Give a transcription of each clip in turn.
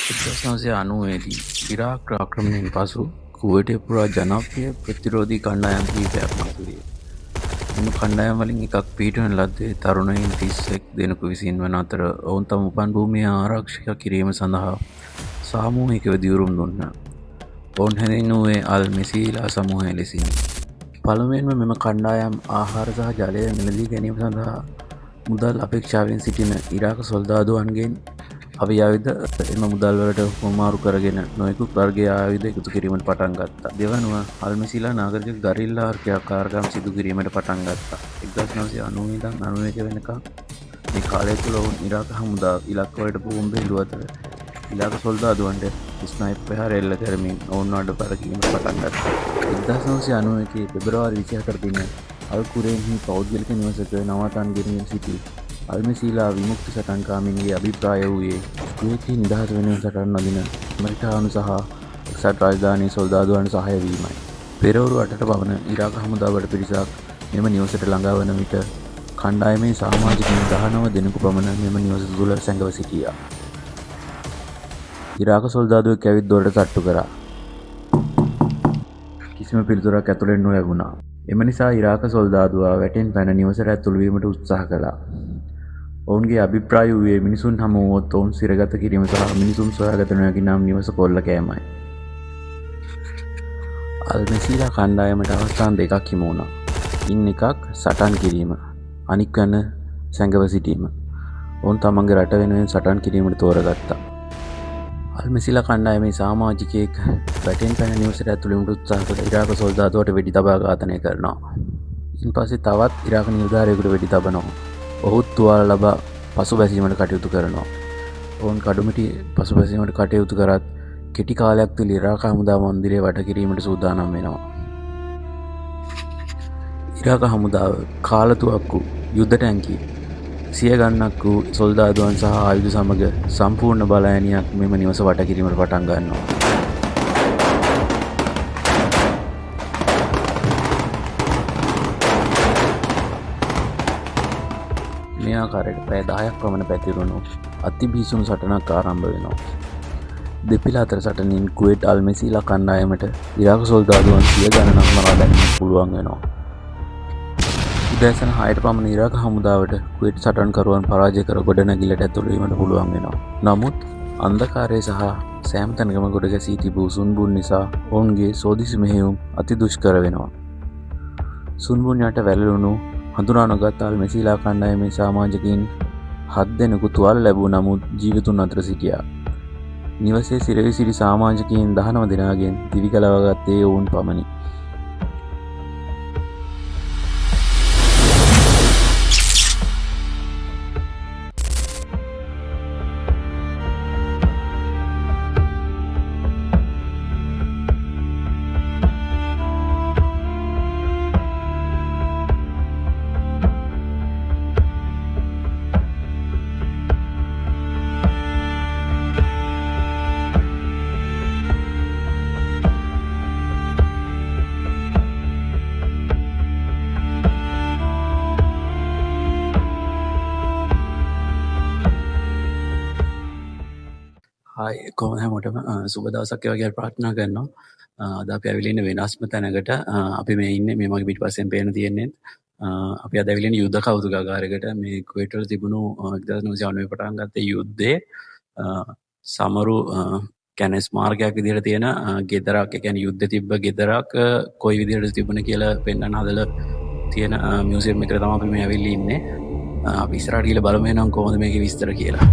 1990දී ඉරාක් ආක්‍රමණයෙන් පසු කුවේටය පුරා ජනප්‍රිය ප්‍රතිරෝධී කණ්ඩායම් කිහිපයක් මතුවිය. මෙම කණ්ඩායම් වලින් එකක් පිහිටවන ලද්දේ තරුණයින් 31 දෙනෙකු විසින් වන අතර ඔවුන් තම උපන් භූමිය ආරක්ෂක කිරීම සඳහා සාමූහිකව දියුරුම් දුන්නා. ඔවුන් හැඳින්වූයේ අල් මෙසීලා සමූහය ලෙසිනි. පළමුවෙන්ම මෙම කණ්ඩායම් ආහාර සහ ජලය මිලදී ගැනීම සඳහා මුදල් අපේක්ෂාවෙන් සිටින ඉරාක සොල්දාදුවන්ගෙන් අවියාවිද එම මුදල්වලට හුවමාරු කරගෙන නොයෙකුත් වර්ගයේ ආයුධ එකතු කිරීමට පටන් ගත්තා. දෙවනුව අල්මෙසිලා නාගරික ගරිල්ලා ක්‍රියාකාරකම් සිදු කිරීමට පටන් ගත්තා. 1990 ඉඳන් 91 වෙනකම් මේ කාලය තුළ ඔවුන් ඉරාක හමුදාව ඉලක්කවලට බෝම්බ එල්ලුව අතර ඉරාක සොල්දාදුවන්ට ස්නයිපර් ප්‍රහාර එල්ල කරමින් ඔවුන්ව අඩපර කිරීමට පටන් ගත්තා. 1991 පෙබරවාරි 24 දින අල් කුරේන්හි පෞද්ගලික නිවසක නවතන් ගෙනීම සිටි අල්මෙසීලා විමුක්ති සටන්කාමින්ගේ අභිප්‍රාය වූයේ කුවේටි නිදහස් වෙනුවෙන් සටන් නදින ඇමරිකානු සහ එක්සත් රාජධානී සොල්දාදුවන් සහාය වීමයි. පෙරවරු 8ට පවන ඉරාක හමුදාවට පිරිසක් මෙම නිවසට ළඟා වන විට කණ්ඩායමේ සමාජිකයින් 19 දෙනෙකු පමණ මෙම නිවස තුළ සැඟව සිටියා. ඉරාක සොල්දාදුවෙක් ඇවිත් දොරට තට්ටු කරා. කිසිම පිළිතුරක් ඇතුළෙන් නොලැබුණා. එම නිසා ඉරාක සොල්දාදුවා වැටෙන් පැන නිවසට ඇතුළු වීමට උත්සාහ කළා. ඔවුන්ගේ අභිප්‍රාය වූයේ මිනිසුන් හමු වුවොත් ඔවුන් සිරගත කිරීම සහ මිනිසුන් සොයාගත නොහැකි නම් නිවස කොල්ල කෑමයි. අල්මෙසීලා කණ්ඩායමට අවස්ථාන් දෙකක් හිමි වුණා. ඉන් එකක් සටන් කිරීම, අනික් වන සැඟව සිටීම. ඔවුන් තමන්ගේ රට වෙනුවෙන් සටන් කිරීමට තෝරගත්තා. අල්මෙසීලා කණ්ඩායමේ සමාජිකයෙක් වැටෙන් පැන නිවසට ඇතුළු වීමට උත්සාහ කළ ඉරාක සොල්දාදුවට වෙඩි තබා ඝාතනය කරනවා. ඉන්පස්සේ තවත් ඉරාක නිලධාරියෙකුට වෙඩි තබනවා. ඔහුත් තුවාල ලබා පසුබැසීමට කටයුතු කරනවා. ඔවුන් කඩුමිටි පසුබැසීමට කටයුතු කරත් කෙටි කාලයක් තුළ ඉරාක හමුදා මන්දිරය වට කිරීමට සූදානම් වෙනවා. ඉරාක හමුදාව කාලතුවක්කු, යුද්ධ ටැංකි, සිය ගණනක් වූ සොල්දාදුවන් සහ ආයුධ සමග සම්පූර්ණ බලයනියක් මෙම නිවස වට කිරීමට පටන් ගන්නවා. මේ ආකාරයට පැය 10ක් පමණ පැතිරුණු අතිබිසුණු සටනක් ආරම්භ වෙනවා. දෙපිළ අතර සටනින් කුවේට් අල්මෙසීලා කණ්ඩායමට ඉරාක සොල්දාදුවන් 100 ගණනක් මරා දැමීමට පුළුවන් වෙනවා. උදෑසන 6ට පමණ ඉරාක හමුදාවට කුවේට් සටන්කරුවන් පරාජය කර ගොඩනැගිල්ලට ඇතුළු වීමට පුළුවන් වෙනවා. නමුත් අන්ධකාරය සහ සෑම තැනකම ගොඩ ගැසී තිබූ සුන්බුන් නිසා ඔවුන්ගේ සෝදිසි මෙහෙයුම් අති දුෂ්කර වෙනවා. සුන්බුන් යට වැළලුණු හඳුනා නොගත් අල්මෙසීලා කණ්ඩායමේ සමාජිකයින් 7 දෙනෙකු තුවාල ලැබූ නමුත් ජීවිතුන් අතර සිටියා. නිවසේ සිරවි සිටි සමාජිකයින් 19 දෙනාගෙන් දිවි ගලවා ගත්තේ ඔවුන් පමණි. හායි කොහොමද හැමෝටම සුබ දවසක් වගේ ප්‍රාර්ථනා කරනවා. අද අපි ඇවිල්ලා ඉන්නේ වෙනස්ම තැනකට. අපි මේ ඉන්නේ මේ මගේ පිටපස්සෙන් පේන තියෙන්නේ. අපි අද ඇවිල්ලා ඉන්නේ යුද්ධ කෞතුකාගාරයකට. මේ කුවේට් වල තිබුණු 1990 පටන් ගත්ත යුද්ධයේ සමරු කියන්නේ ස්මාරකයක් විදිහට තියෙන ගෙදරක්, ඒ කියන්නේ යුද්ධ තිබ්බ ගෙදරක් කොයි විදිහට තිබුණ කියලා පෙන්වන්න හදලා තියෙන මියුසියම් එකට තමයි අපි මේ ඇවිල්ලා ඉන්නේ. අපි ඉස්සරහට ගිහලා බලමු එහෙනම් කොහොමද මේකේ විස්තර කියලා.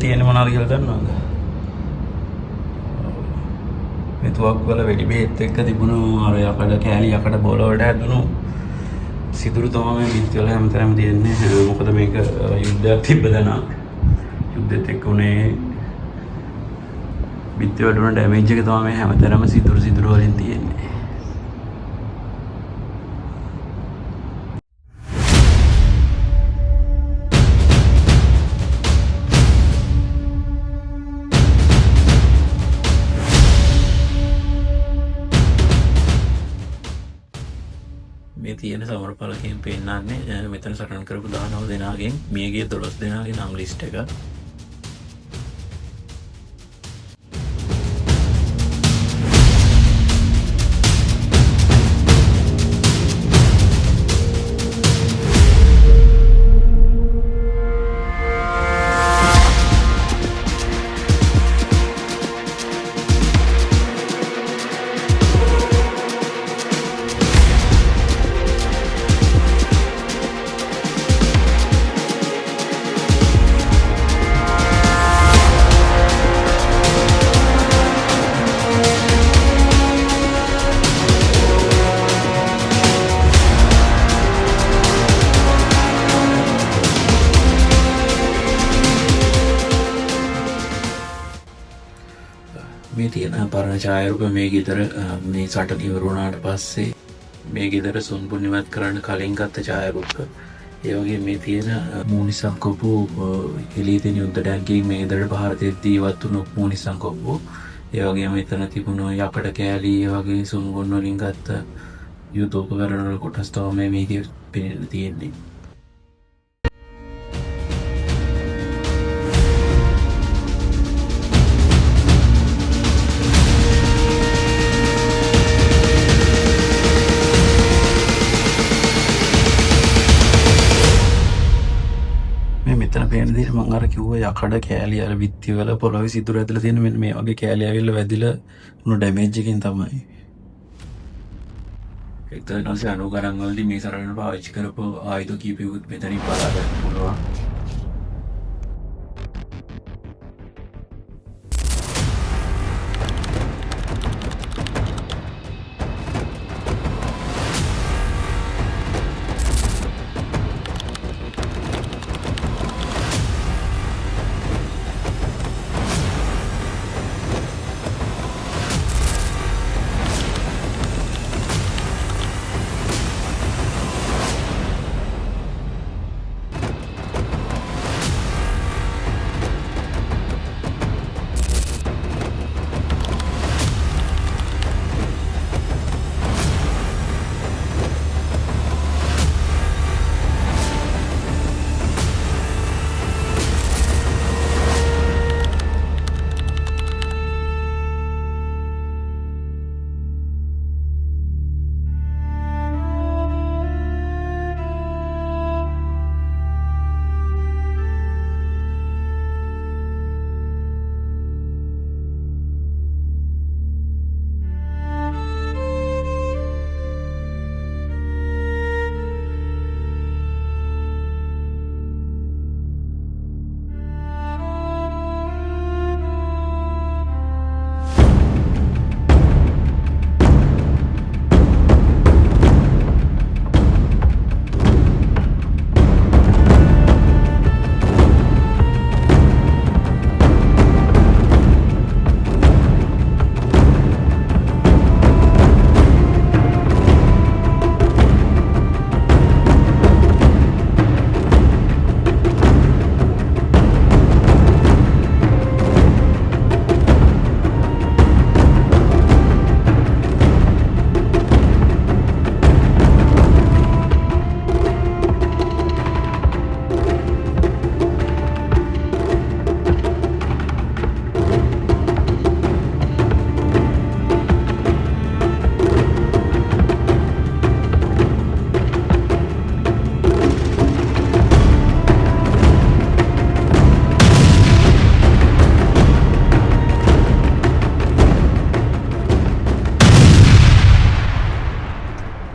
තියෙන්නේ මොනවද කියලා දන්නවද? මේ තුවක්කුවල වෙඩි බෙහෙත් එක්ක තිබුණු අර යකඩ කෑලි යකඩ බෝල වලට හැදුණු සිදුරු තමයි මේ බිත්ති වල හැමතැනම තියෙන්නේ. මොකද මේක යුද්ධයක් තිබ්බ දන යුද්ධෙත් එක්ක උනේ බිත්ති වලට උන ඩැමේජ් එක තමයි මේ හැමතැනම සිදුරු වලින් තියෙන්නේ. මේ තියෙන සමර පලකෙන් පෙන්නන්නේ මෙතන සටන් කරපු 19 දෙනාගෙන් මියගිය 12 දෙනාගේ නම් ලිස්ට් එක. මේ තියෙන පරණ ඡායාරූප මේ ගෙදර මේ සටන ඉවර වුණාට පස්සේ මේ ගෙදර සුන්පුණ්‍යවත් කරන්න කලින් ගත්ත ඡායාරූප. ඒ වගේ මේ තියෙන මූනිසම් කොපු එළියේ තියෙන යුද්ධ ටැංකියකින් මේ ගෙදරට පහර දෙද්දී ඉවත් වුණු මූනිසම් කොපු. ඒ වගේම මෙතන තිබුණු යකඩ කෑලි ඒ වගේ සුන්ගොන් වලින් ගත්ත යුද්ධෝපකරණ වල කොටස් තමයි මේකේ පෙනෙන්න තියෙන්නේ. මෙතන පේන දේ මම අර කිව්ව යකඩ කෑලි අර බිත්ති වල පොළොවේ සිදුර ඇදලා තියෙන මෙන්න මේ වගේ කෑලි ඇවිල්ලා වැදිලා උණු ඩැමේජ් එකකින් තමයි. 1990 ගණන් වලදී මේ සරණ පාවිච්චි කරපු ආයුධ කීපයකුත් මෙතනින් බලා ගන්න පුළුවන්.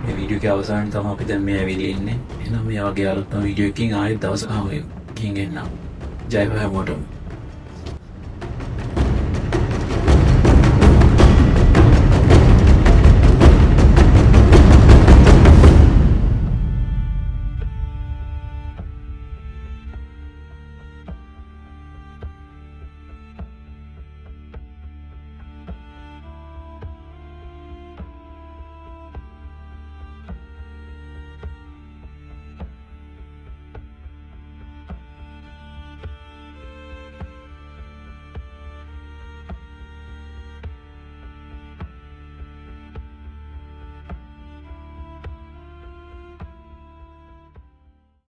වීඩියෝ එක අවසානයේ තමයි අපි දැන් මේ ඇවිල්ලා ඉන්නේ. එහෙනම් මේ වගේ අලුත්ම වීඩියෝ එකකින් ආයෙත් දවසක හමු වෙමු. කින් එන්නම්. ජය වේවා හැමෝටම.